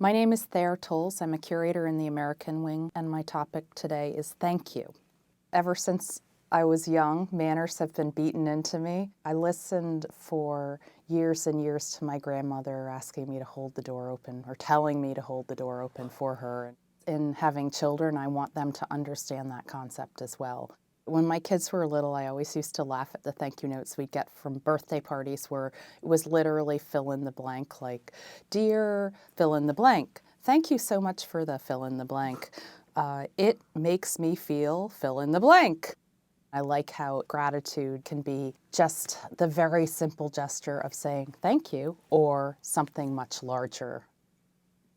My name is Thayer Tolles. I'm a curator in the American wing, and my topic today is thank you. Ever since I was young, manners have been beaten into me. I listened for years and years to my grandmother asking me to hold the door open or telling me to hold the door open for her. In having children, I want them to understand that concept as well. When my kids were little, I always used to laugh at the thank you notes we'd get from birthday parties where it was literally fill in the blank, like, "Dear fill in the blank, thank you so much for the fill in the blank. It makes me feel fill in the blank." I like how gratitude can be just the very simple gesture of saying thank you or something much larger.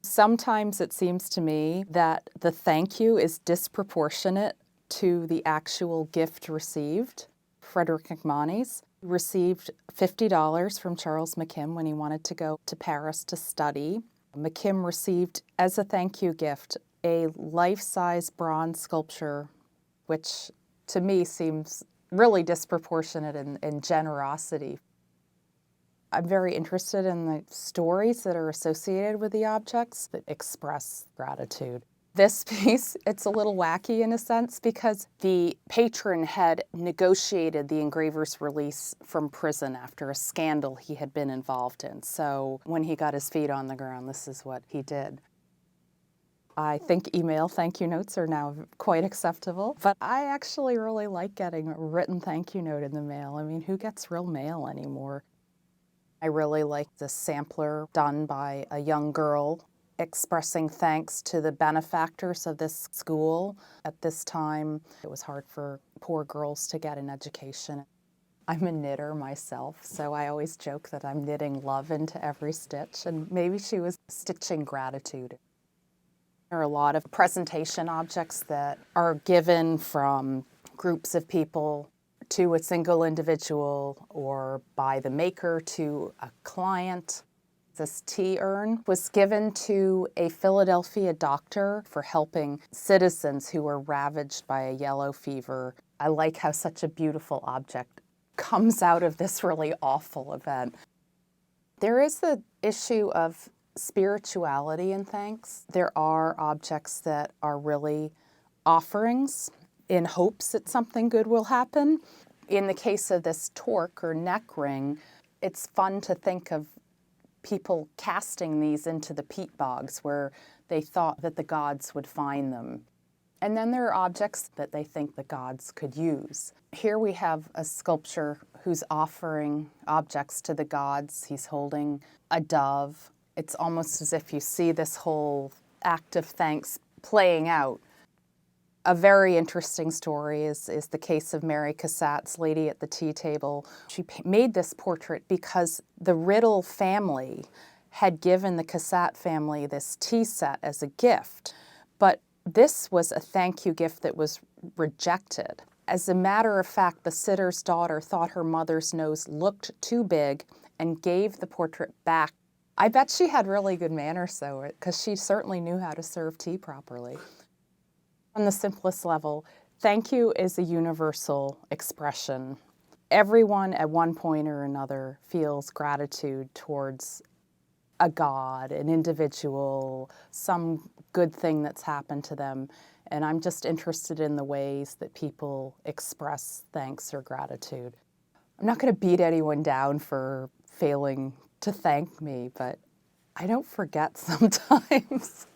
Sometimes it seems to me that the thank you is disproportionate to the actual gift received. Frederick McMonnies received $50 from Charles McKim when he wanted to go to Paris to study. McKim received, as a thank you gift, a life-size bronze sculpture, which to me seems really disproportionate in generosity. I'm very interested in the stories that are associated with the objects that express gratitude. This piece, it's a little wacky in a sense because the patron had negotiated the engraver's release from prison after a scandal he had been involved in. So when he got his feet on the ground, this is what he did. I think email thank you notes are now quite acceptable, but I actually really like getting a written thank you note in the mail. I mean, who gets real mail anymore? I really like the sampler done by a young girl expressing thanks to the benefactors of this school. At this time, it was hard for poor girls to get an education. I'm a knitter myself, so I always joke that I'm knitting love into every stitch, and maybe she was stitching gratitude. There are a lot of presentation objects that are given from groups of people to a single individual or by the maker to a client. This tea urn was given to a Philadelphia doctor for helping citizens who were ravaged by a yellow fever. I like how such a beautiful object comes out of this really awful event. There is the issue of spirituality in thanks. There are objects that are really offerings in hopes that something good will happen. In the case of this torque or neck ring, it's fun to think of people casting these into the peat bogs where they thought that the gods would find them. And then there are objects that they think the gods could use. Here we have a sculpture who's offering objects to the gods. He's holding a dove. It's almost as if you see this whole act of thanks playing out. A very interesting story is the case of Mary Cassatt's Lady at the Tea Table. She made this portrait because the Riddle family had given the Cassatt family this tea set as a gift, but this was a thank you gift that was rejected. As a matter of fact, the sitter's daughter thought her mother's nose looked too big and gave the portrait back. I bet she had really good manners though, because she certainly knew how to serve tea properly. On the simplest level, thank you is a universal expression. Everyone at one point or another feels gratitude towards a god, an individual, some good thing that's happened to them. And I'm just interested in the ways that people express thanks or gratitude. I'm not going to beat anyone down for failing to thank me, but I don't forget sometimes.